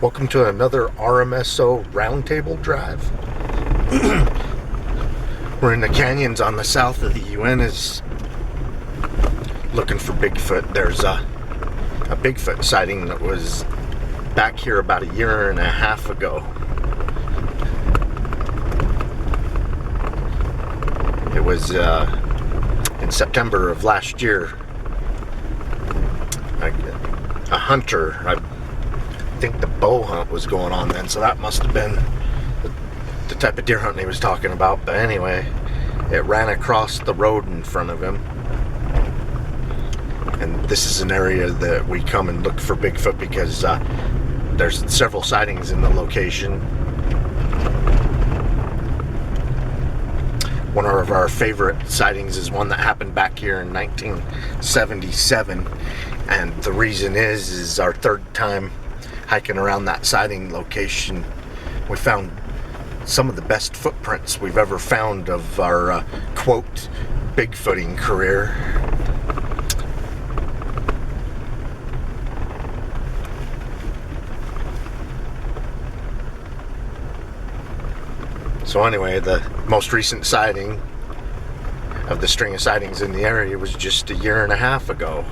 Welcome to another RMSO Roundtable Drive. We're in the canyons on the south of the UN is looking for Bigfoot. There's a Bigfoot sighting that was back here about a year and a half ago. It was in September of last year. A hunter, I think the bow hunt was going on then, so that must have been the type of deer hunting he was talking about. But anyway, it ran across the road in front of him, and this is an area that we come and look for Bigfoot because there's several sightings in the location. One of our favorite sightings is one that happened back here in 1977, and the reason is our third time hiking around that sighting location. We found some of the best footprints we've ever found of our quote Bigfooting career. So anyway, the most recent sighting of the string of sightings in the area was just a year and a half ago.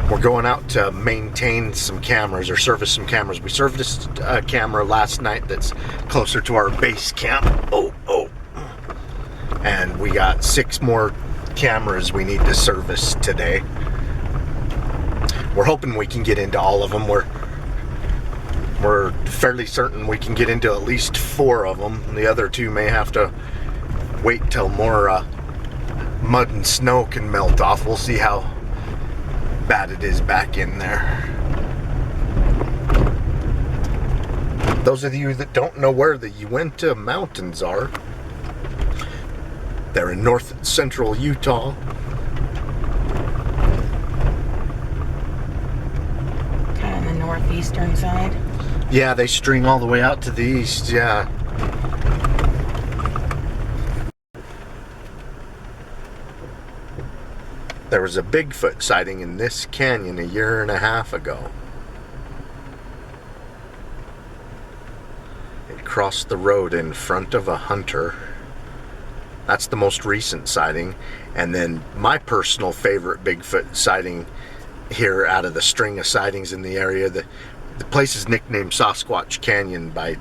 We're going out to maintain some cameras or service some cameras. We serviced a camera last night that's closer to our base camp. And we got 6 more cameras we need to service today. We're hoping we can get into all of them. We're fairly certain we can get into at least 4 of them. The other 2 may have to wait till more mud and snow can melt off. We'll see how bad it is back in there. Those of you that don't know where the Uinta Mountains are, they're in north central Utah. Kind of the northeastern side. Yeah, they string all the way out to the east, yeah. There was a Bigfoot sighting in this canyon a year and a half ago. It crossed the road in front of a hunter. That's the most recent sighting. And then my personal favorite Bigfoot sighting here out of the string of sightings in the area, the place is nicknamed Sasquatch Canyon by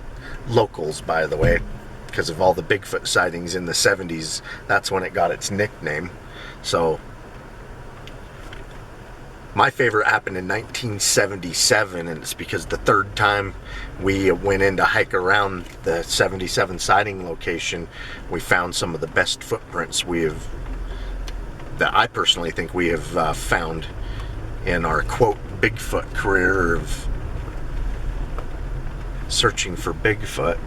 locals, by the way, because of all the Bigfoot sightings in the 70s. That's when it got its nickname. So my favorite happened in 1977, and it's because the third time we went in to hike around the 77 sighting location, we found some of the best footprints that I personally think we have found in our quote Bigfoot career of searching for Bigfoot.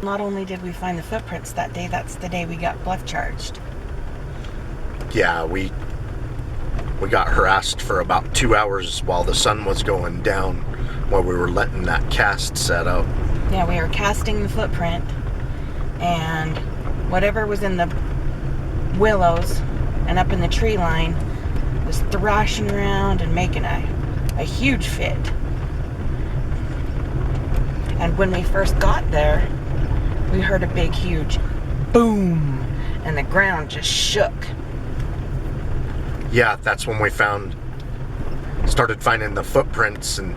Not only did we find the footprints that day, that's the day we got bluff charged. Yeah, we got harassed for about 2 hours while the sun was going down, while we were letting that cast set up. Yeah, we were casting the footprint, and whatever was in the willows and up in the tree line was thrashing around and making a huge fit. And when we first got there, we heard a big, huge boom, and the ground just shook. Yeah, that's when we started finding the footprints, and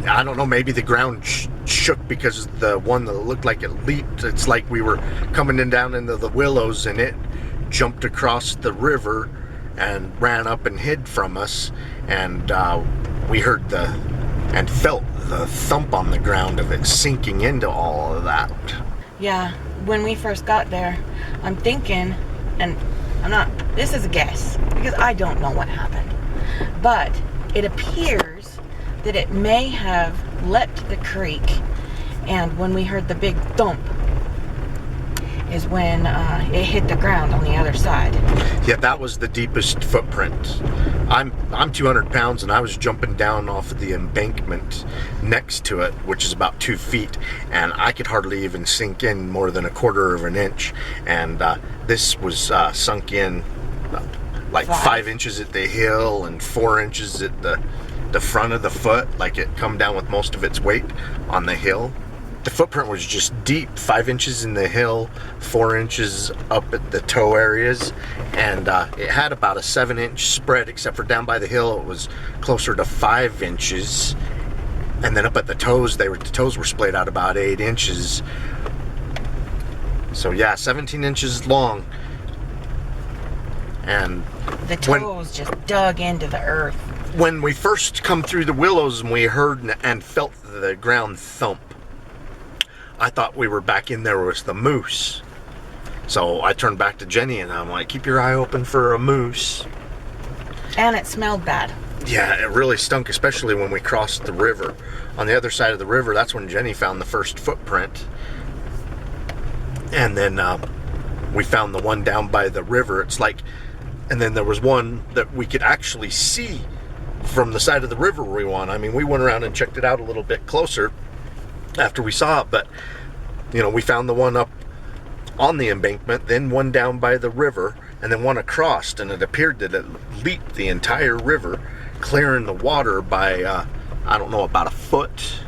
I don't know, maybe the ground shook because the one that looked like it leaped. It's like we were coming down into the willows, and it jumped across the river and ran up and hid from us, and we heard and felt the thump on the ground of it sinking into all of that. Yeah, when we first got there, I'm thinking, and this is a guess, because I don't know what happened, but it appears that it may have leapt the creek, and when we heard the big thump, is when it hit the ground on the other side. Yeah, that was the deepest footprint. I'm 200 pounds, and I was jumping down off of the embankment next to it, which is about 2 feet, and I could hardly even sink in more than 1/4 of an inch. And this was sunk in like 5 inches at the heel and 4 inches at the front of the foot, like it come down with most of its weight on the hill. The footprint was just deep, 5 inches in the hill, 4 inches up at the toe areas, and it had about a 7-inch spread, except for down by the hill it was closer to 5 inches, and then up at the toes, the toes were splayed out about 8 inches. So yeah, 17 inches long, and the toes just dug into the earth. When we first come through the willows and we heard and felt the ground thump, I thought we were back in there with the moose. So I turned back to Jenny and I'm like, keep your eye open for a moose. And it smelled bad. Yeah, it really stunk, especially when we crossed the river. On the other side of the river, that's when Jenny found the first footprint. And then we found the one down by the river. It's like, and then there was one that we could actually see from the side of the river we went. I mean, we went around and checked it out a little bit closer after we saw it, but you know, we found the one up on the embankment, then one down by the river, and then one across, and it appeared that it leaped the entire river, clearing the water by I don't know, about 1 foot,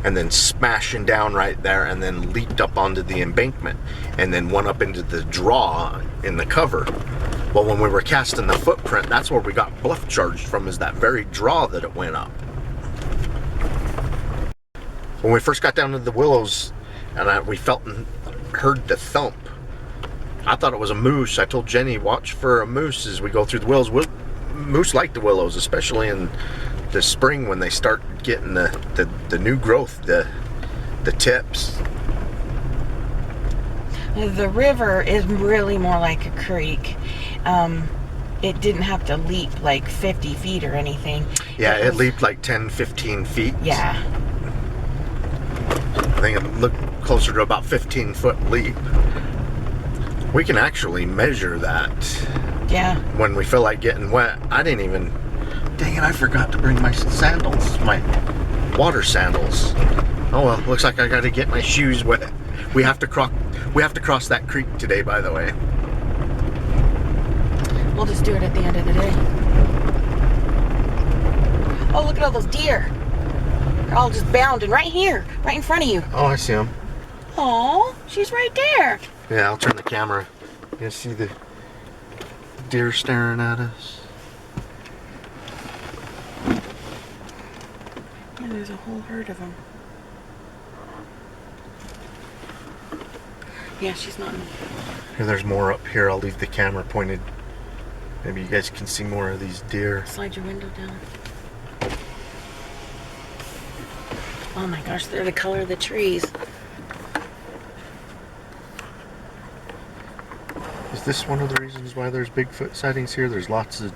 and then smashing down right there, and then leaped up onto the embankment, and then went up into the draw in the cover. Well, when we were casting the footprint, that's where we got bluff charged from, is that very draw that it went up. When we first got down to the willows and we felt and heard the thump, I thought it was a moose. I told Jenny, watch for a moose as we go through the willows. Moose like the willows, especially in the spring when they start getting the new growth, the tips. The river is really more like a creek. It didn't have to leap like 50 feet or anything. Yeah, it leaped like 10, 15 feet. Yeah. I think it looked closer to about 15-foot leap. We can actually measure that. Yeah. When we feel like getting wet. I didn't even, dang it, I forgot to bring my sandals, my water sandals. Oh well, looks like I gotta get my shoes wet. We have to cross that creek today, by the way. We'll just do it at the end of the day. Oh, look at all those deer. They're all just bounding right here, right in front of you. Oh, I see them. Oh, she's right there. Yeah, I'll turn the camera. You see the deer staring at us? And there's a whole herd of them. Yeah, she's not. Here, there's more up here. I'll leave the camera pointed. Maybe you guys can see more of these deer. Slide your window down. Oh my gosh, they're the color of the trees. Is this one of the reasons why there's Bigfoot sightings here? There's lots of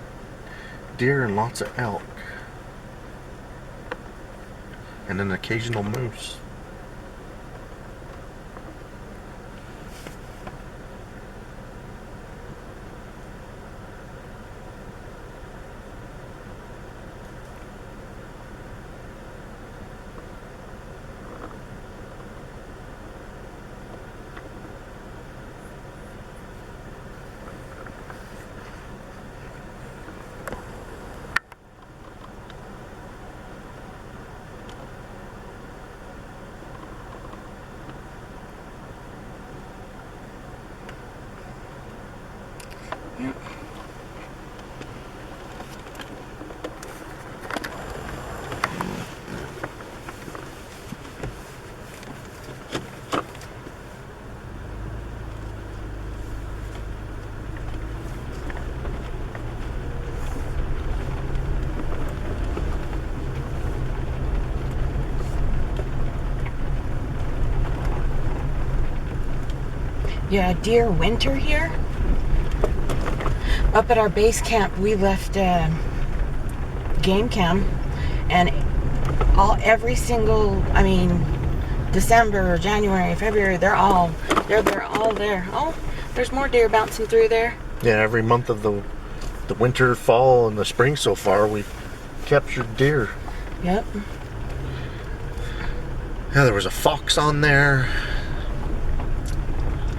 deer and lots of elk. And an occasional moose. Yep. Yeah, deer winter here. Up at our base camp, we left game cam, and every single, December, January, February, They're all there. Oh, there's more deer bouncing through there. Yeah, every month of the winter, fall, and the spring so far, we've captured deer. Yep. Yeah, there was a fox on there.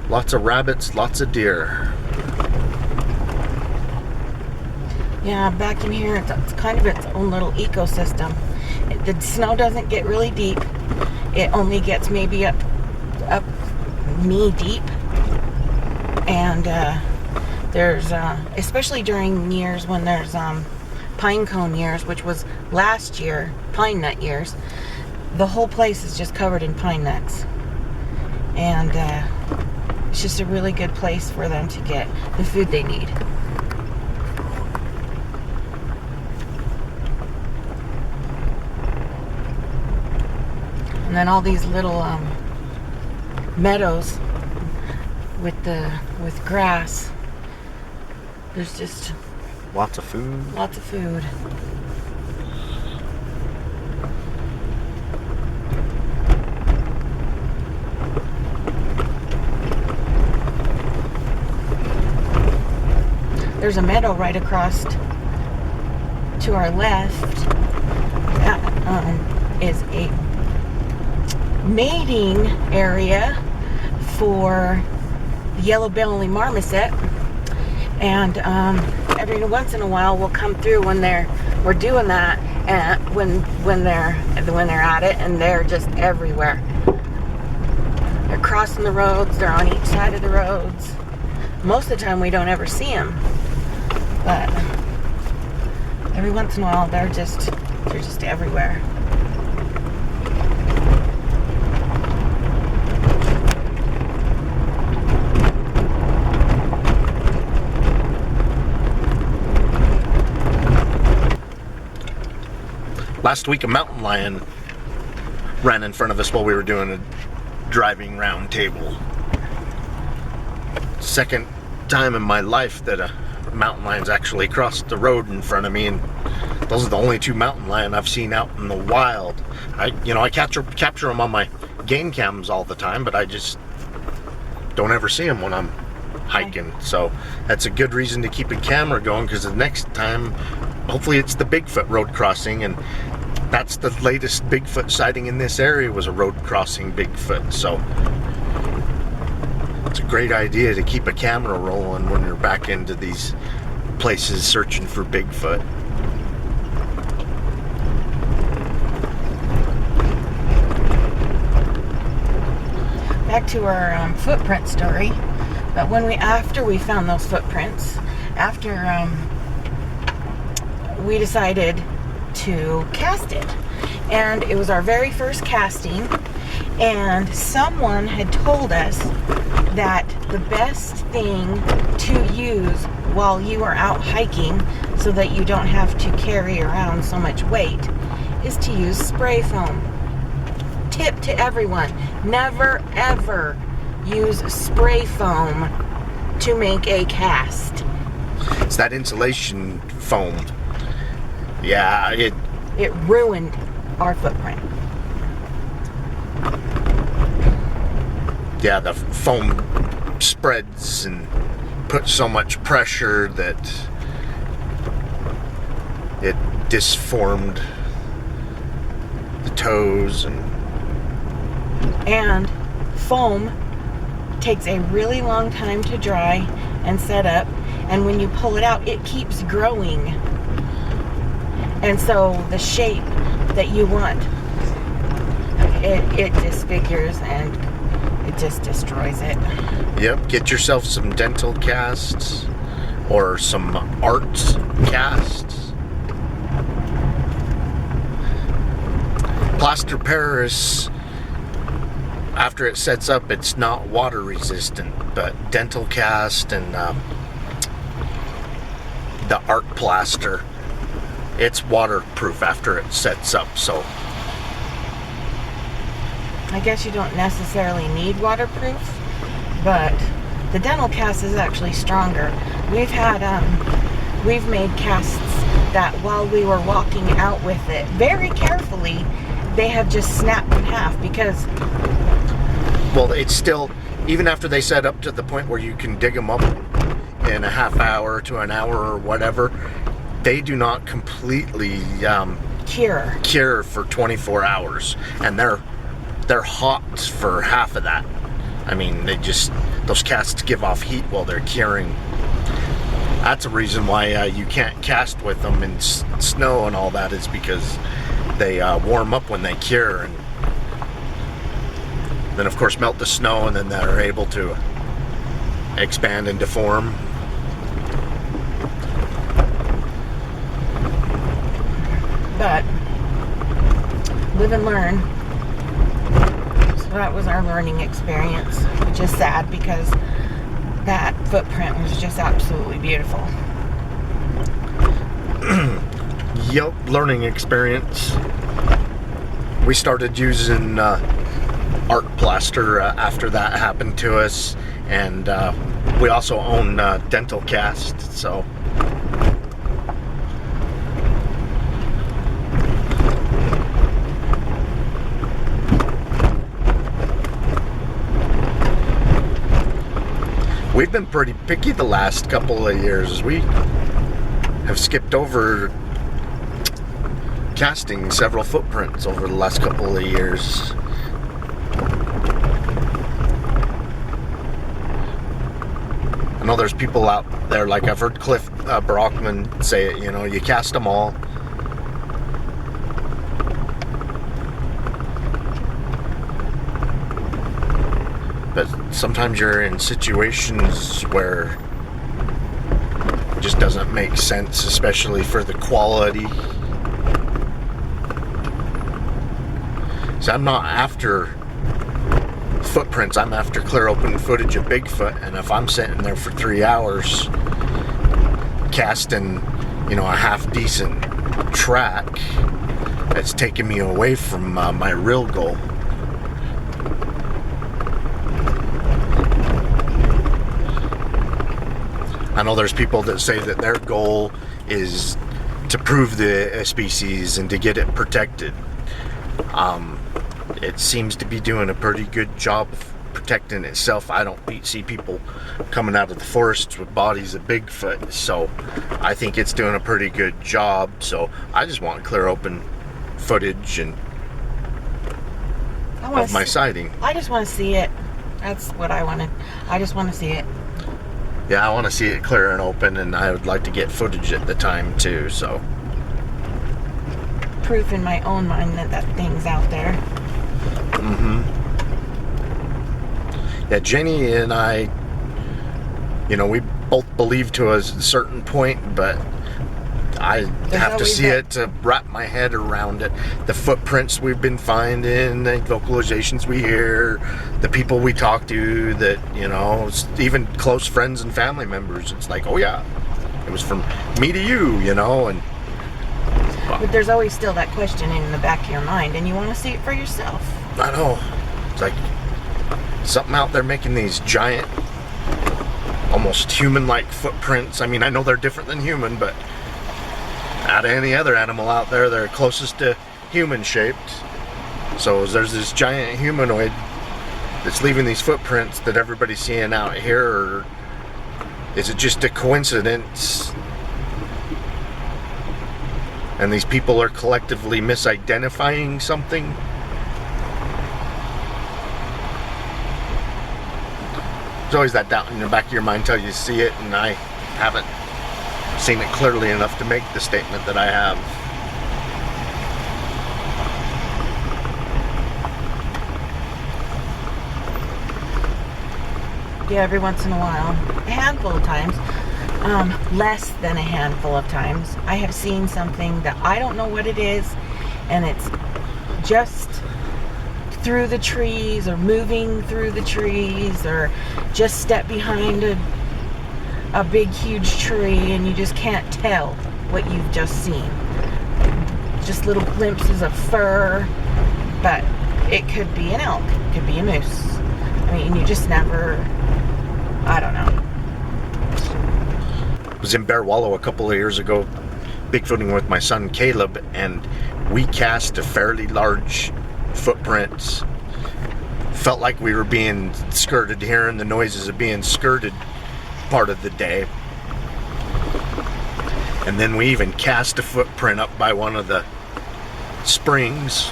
Lots of rabbits, lots of deer. Yeah, back in here, it's kind of its own little ecosystem. The snow doesn't get really deep. It only gets maybe up knee deep. And there's, especially during years when there's pine cone years, which was last year, pine nut years, the whole place is just covered in pine nuts. And it's just a really good place for them to get the food they need. And then all these little meadows with grass. There's just lots of food. Lots of food. There's a meadow right across to our left. That is a mating area for the yellow-belly marmoset, and every once in a while we'll come through when we're doing that, and when they're at it, and they're just everywhere. They're crossing the roads. They're on each side of the roads. Most of the time we don't ever see them, but every once in a while they're just everywhere. Last week, a mountain lion ran in front of us while we were doing a driving round table. Second time in my life that a mountain lion's actually crossed the road in front of me, and those are the only two mountain lion I've seen out in the wild. I capture them on my game cams all the time, but I just don't ever see them when I'm hiking. So that's a good reason to keep a camera going, because the next time, hopefully it's the Bigfoot road crossing, and that's the latest Bigfoot sighting in this area, was a road crossing Bigfoot. So it's a great idea to keep a camera rolling when you're back into these places searching for Bigfoot. Back to our footprint story. But after we found those footprints, we decided to cast it, and it was our very first casting, and someone had told us that the best thing to use while you are out hiking, so that you don't have to carry around so much weight, is to use spray foam. Tip to everyone: never ever use spray foam to make a cast. It's that insulation foam. Yeah, it ruined our footprint. Yeah, the foam spreads and puts so much pressure that it disformed the toes, and foam takes a really long time to dry and set up, and when you pull it out, it keeps growing. And so the shape that you want, it disfigures and it just destroys it. Yep, get yourself some dental casts or some art casts. Plaster Paris, after it sets up, it's not water resistant, but dental cast and the art plaster, it's waterproof after it sets up. So I guess you don't necessarily need waterproof, but the dental cast is actually stronger. We've made casts that while we were walking out with it, very carefully, they have just snapped in half because, well, it's still even after they set up to the point where you can dig them up in a half hour to an hour or whatever, they do not completely cure for 24 hours, and they're hot for half of that. I mean, those casts give off heat while they're curing. That's a reason why you can't cast with them in snow and all that, is because they warm up when they cure, and then of course melt the snow, and then they're able to expand and deform. But live and learn. So that was our learning experience, which is sad because that footprint was just absolutely beautiful. Yep, learning experience. We started using art plaster after that happened to us, and we also own dental cast, so we've been pretty picky the last couple of years. We have skipped over casting several footprints over the last couple of years. I know there's people out there, like I've heard Cliff Brockman say it, you cast them all. But sometimes you're in situations where it just doesn't make sense, especially for the quality. So I'm not after footprints, I'm after clear open footage of Bigfoot, and if I'm sitting there for 3 hours casting, a half decent track, that's taking me away from my real goal. I know there's people that say that their goal is to prove the species and to get it protected. It seems to be doing a pretty good job of protecting itself. I don't see people coming out of the forests with bodies of Bigfoot, so I think it's doing a pretty good job. So I just want clear open footage of my sighting. I just want to see it. That's what I wanted. I just want to see it. Yeah, I want to see it clear and open, and I would like to get footage at the time too, so. Proof in my own mind that thing's out there. Mm-hmm. Yeah, Jenny and I, we both believe to a certain point, but I have to see it to wrap my head around it. The footprints we've been finding, the vocalizations we hear, the people we talk to that, even close friends and family members. It's like, oh yeah, it was from me to you, and... But there's always still that question in the back of your mind, and you want to see it for yourself. I know. It's like something out there making these giant, almost human-like footprints. I mean, I know they're different than human, but out of any other animal out there, they're closest to human-shaped. So there's this giant humanoid that's leaving these footprints that everybody's seeing out here, or is it just a coincidence? And these people are collectively misidentifying something? There's always that doubt in the back of your mind until you see it, and I haven't seen it clearly enough to make the statement that I have. Yeah, every once in a while, a handful of times, less than a handful of times, I have seen something that I don't know what it is, and it's just through the trees, or moving through the trees, or just step behind a big huge tree, and you just can't tell what you've just seen. Just little glimpses of fur, but it could be an elk, it could be a moose. I mean, you just never, I don't know. I was in Bear Wallow a couple of years ago, bigfooting with my son Caleb, and we cast a fairly large footprint felt like we were being skirted, hearing the noises of being skirted part of the day. And then we even cast a footprint up by one of the springs.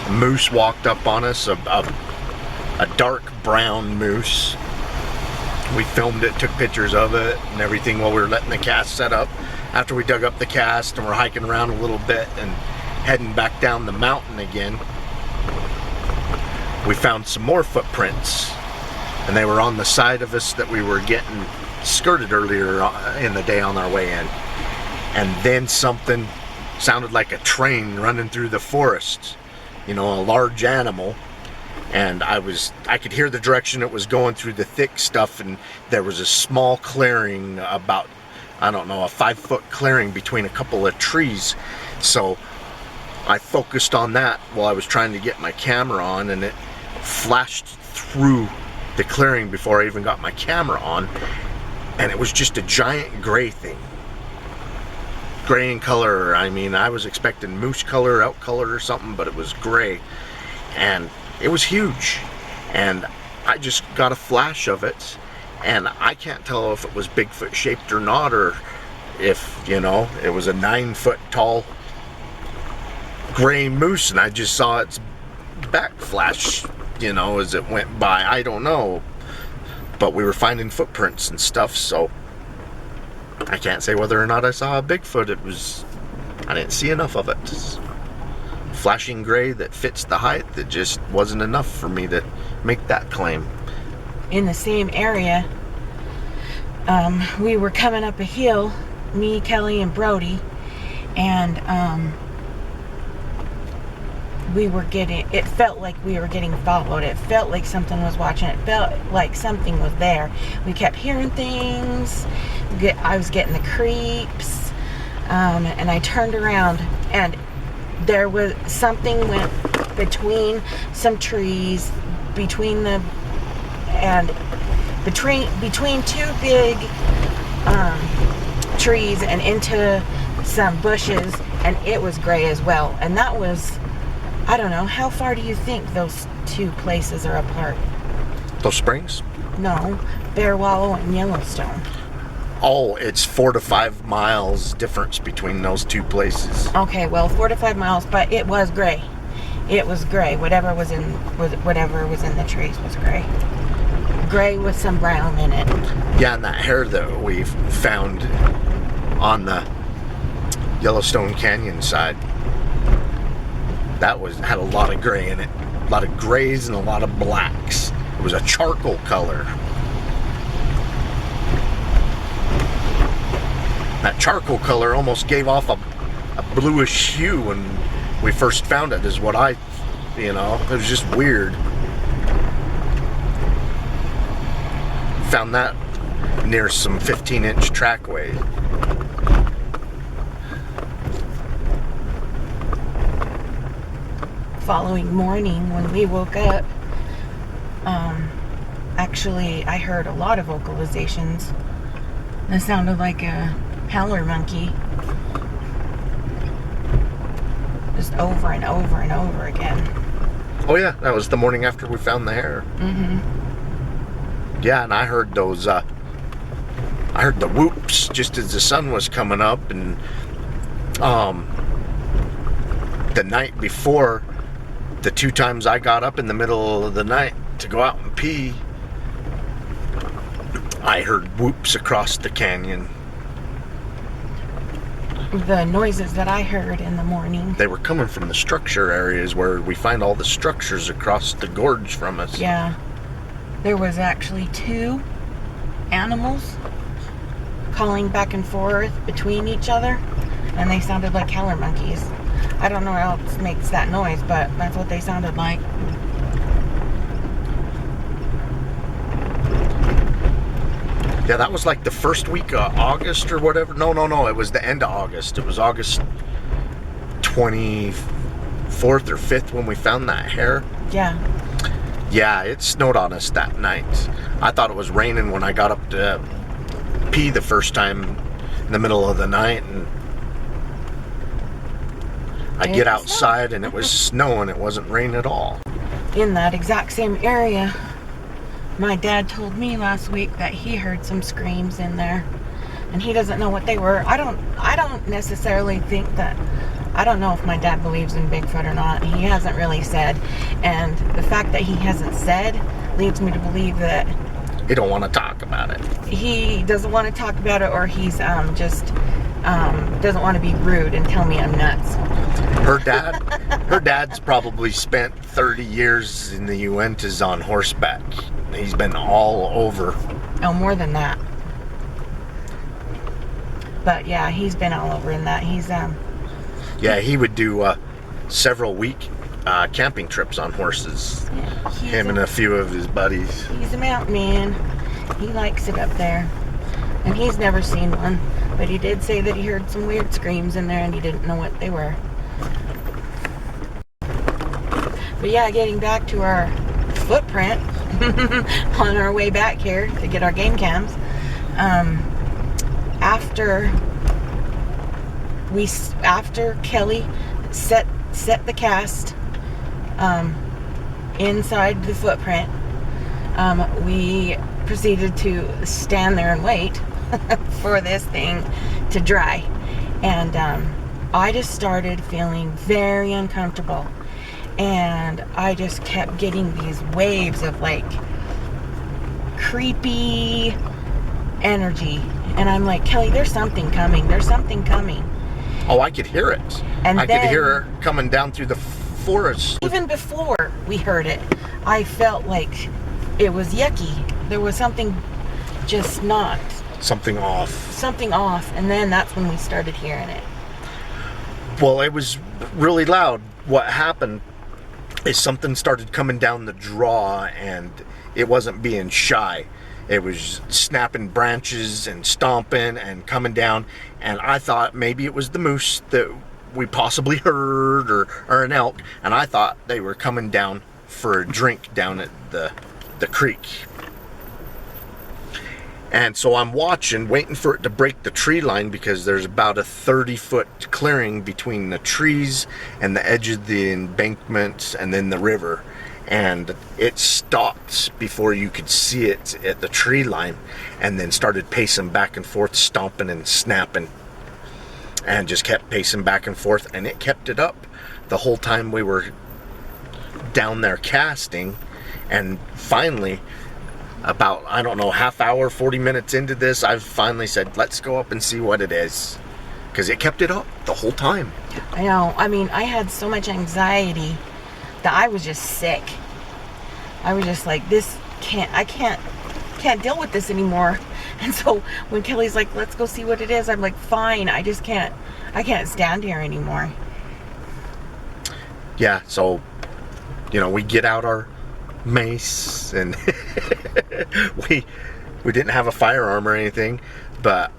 A moose walked up on us, a dark brown moose. We filmed it, took pictures of it and everything while we were letting the cast set up. After we dug up the cast and we're hiking around a little bit and heading back down the mountain again, we found some more footprints, and they were on the side of us that we were getting skirted earlier in the day on our way in. And then something sounded like a train running through the forest, a large animal. And I could hear the direction it was going through the thick stuff, and there was a small clearing, about, I don't know, a 5-foot clearing between a couple of trees. So I focused on that while I was trying to get my camera on, and it flashed through the clearing before I even got my camera on, and it was just a giant gray thing. Gray in color. I mean, I was expecting moose color, elk color or something, but it was gray, and it was huge. And I just got a flash of it, and I can't tell if it was Bigfoot shaped or not, or if, it was a 9-foot tall gray moose, and I just saw its back flash, as it went by. I don't know, but we were finding footprints and stuff, so I can't say whether or not I saw a Bigfoot. I didn't see enough of it. Flashing gray that fits the height, that just wasn't enough for me to make that claim. In the same area, we were coming up a hill, me, Kelly, and Brody, and it felt like we were getting followed. It felt like something was watching. It felt like something was there. We kept hearing things. I was getting the creeps. And I turned around, and there was something went between some trees, between two big trees and into some bushes, and it was gray as well. And that was, I don't know, how far do you think those two places are apart? Those springs? No, Bear Wallow and Yellowstone. Oh, it's 4 to 5 miles difference between those two places. Okay, well, 4 to 5 miles, but it was gray. It was gray. Whatever was in the trees was gray. Gray with some brown in it. Yeah, and that hair that we found on the Yellowstone Canyon side, that had a lot of gray in it. A lot of grays and a lot of blacks. It was a charcoal color. That charcoal color almost gave off a bluish hue when we first found it, is what it was just weird. Found that near some 15-inch trackway. Following morning, when we woke up, actually I heard a lot of vocalizations. It sounded like a howler monkey, just over and over and over again. Oh yeah, that was the morning after we found the hair. Yeah, and I heard those I heard the whoops just as the sun was coming up. And the night before, the 2 times I got up in the middle of the night to go out and pee, I heard whoops across the canyon. The noises that I heard in the morning, they were coming from the structure areas where we find all the structures across the gorge from us. Yeah. There was actually 2 animals calling back and forth between each other, and they sounded like howler monkeys. I don't know what else makes that noise, but that's what they sounded like. Yeah, that was like the first week of August or whatever. No, it was the end of August. It was August 24th or 5th when we found that hair. Yeah. Yeah, it snowed on us that night. I thought it was raining when I got up to pee the first time in the middle of the night, and I get outside and it was snowing. It wasn't rain at all. in that exact same area. My dad told me last week that he heard some screams in there, and he doesn't know what they were. I don't necessarily think that, I don't know if my dad believes in Bigfoot or not. He hasn't really said, and the fact that he hasn't said leads me to believe that he don't want to talk about it. He doesn't want to talk about it, or he's just doesn't want to be rude and tell me I'm nuts. Her dad's probably spent 30 years in the Uintas on horseback. He's been all over. Oh, more than that. But yeah, he's been all over in that. He's Yeah, he would do several week camping trips on horses. Yeah, him and a few of his buddies. He's a mountain man. He likes it up there. And he's never seen one. But he did say that he heard some weird screams in there and he didn't know what they were. But yeah, getting back to our footprint on our way back here to get our game cams. After Kelly set the cast inside the footprint, we proceeded to stand there and wait for this thing to dry, and I just started feeling very uncomfortable, and I just kept getting these waves of like creepy energy, and I'm like, Kelly, there's something coming. Oh, I could hear it. And I could hear it coming down through the forest. Even before we heard it, I felt like it was yucky. There was something just not. Something off. Something off, and then that's when we started hearing it. Well, it was really loud. What happened is something started coming down the draw, and it wasn't being shy. It was snapping branches and stomping and coming down, and I thought maybe it was the moose that we possibly heard, or an elk, and I thought they were coming down for a drink down at the creek. And so I'm watching, waiting for it to break the tree line, because there's about a 30-foot clearing between the trees and the edge of the embankment and then the river. And it stopped before you could see it at the tree line, and then started pacing back and forth, stomping and snapping, and just kept pacing back and forth, and it kept it up the whole time we were down there casting. And finally, about, I don't know, half hour, 40 minutes into this, I finally said, let's go up and see what it is, because it kept it up the whole time. I know. I mean, I had so much anxiety that I was just sick. I was just like, I can't deal with this anymore. And so when Kelly's like, let's go see what it is, I'm like, fine, I can't stand here anymore. Yeah, so, we get out our mace, and we didn't have a firearm or anything, but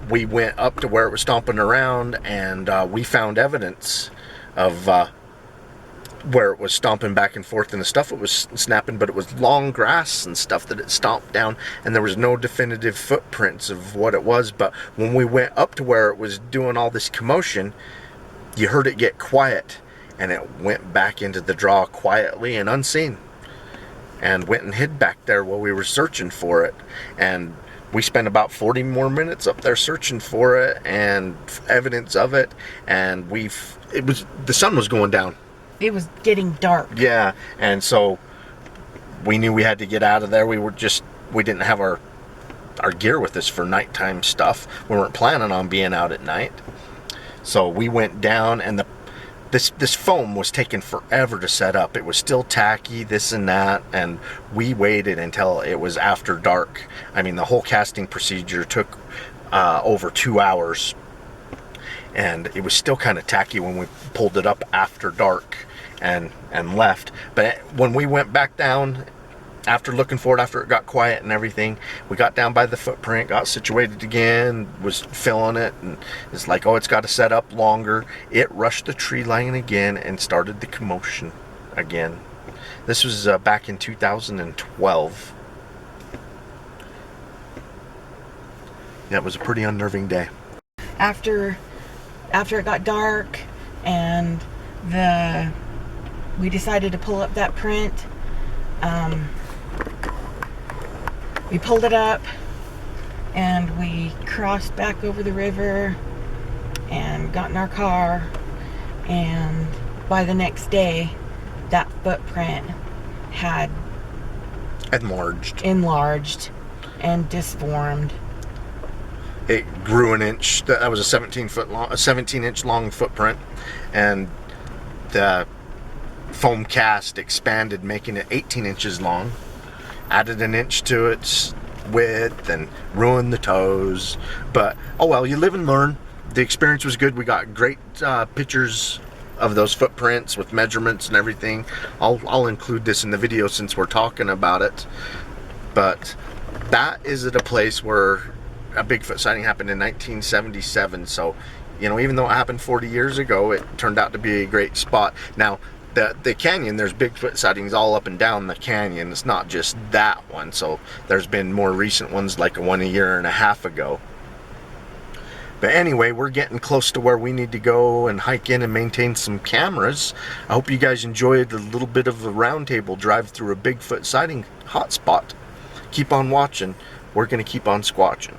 we went up to where it was stomping around, and we found evidence of where it was stomping back and forth, and the stuff it was snapping, but it was long grass and stuff that it stomped down, and there was no definitive footprints of what it was. But when we went up to where it was doing all this commotion, you heard it get quiet, and it went back into the draw quietly and unseen, and went and hid back there while we were searching for it. And we spent about 40 more minutes up there searching for it and evidence of it, and the sun was going down. It was getting dark. Yeah, and so we knew we had to get out of there. We didn't have our gear with us for nighttime stuff. We weren't planning on being out at night. So we went down, and this foam was taking forever to set up. It was still tacky, this and that, and we waited until it was after dark. I mean, the whole casting procedure took over 2 hours, and it was still kind of tacky when we pulled it up after dark and left. But when we went back down, after looking for it, after it got quiet and everything, we got down by the footprint, got situated again, was filling it, and it's like, oh, it's got to set up longer. It rushed the tree line again and started the commotion again. This was back in 2012. Yeah, it was a pretty unnerving day. After it got dark and we decided to pull up that print. We pulled it up and we crossed back over the river and got in our car, and by the next day that footprint had enlarged and disformed. It grew an inch. That was a 17-inch long footprint, and the foam cast expanded, making it 18 inches long. Added an inch to its width and ruined the toes. But oh well, you live and learn. The experience was good. We got great pictures of those footprints with measurements and everything. I'll include this in the video since we're talking about it. But that is at a place where a Bigfoot sighting happened in 1977. So, you know, even though it happened 40 years ago, it turned out to be a great spot. Now, the canyon, there's Bigfoot sightings all up and down the canyon. It's not just that one. So there's been more recent ones, like one a year and a half ago. But anyway, we're getting close to where we need to go and hike in and maintain some cameras. I hope you guys enjoyed a little bit of a roundtable drive through a Bigfoot sighting hotspot. Keep on watching. We're going to keep on squatching.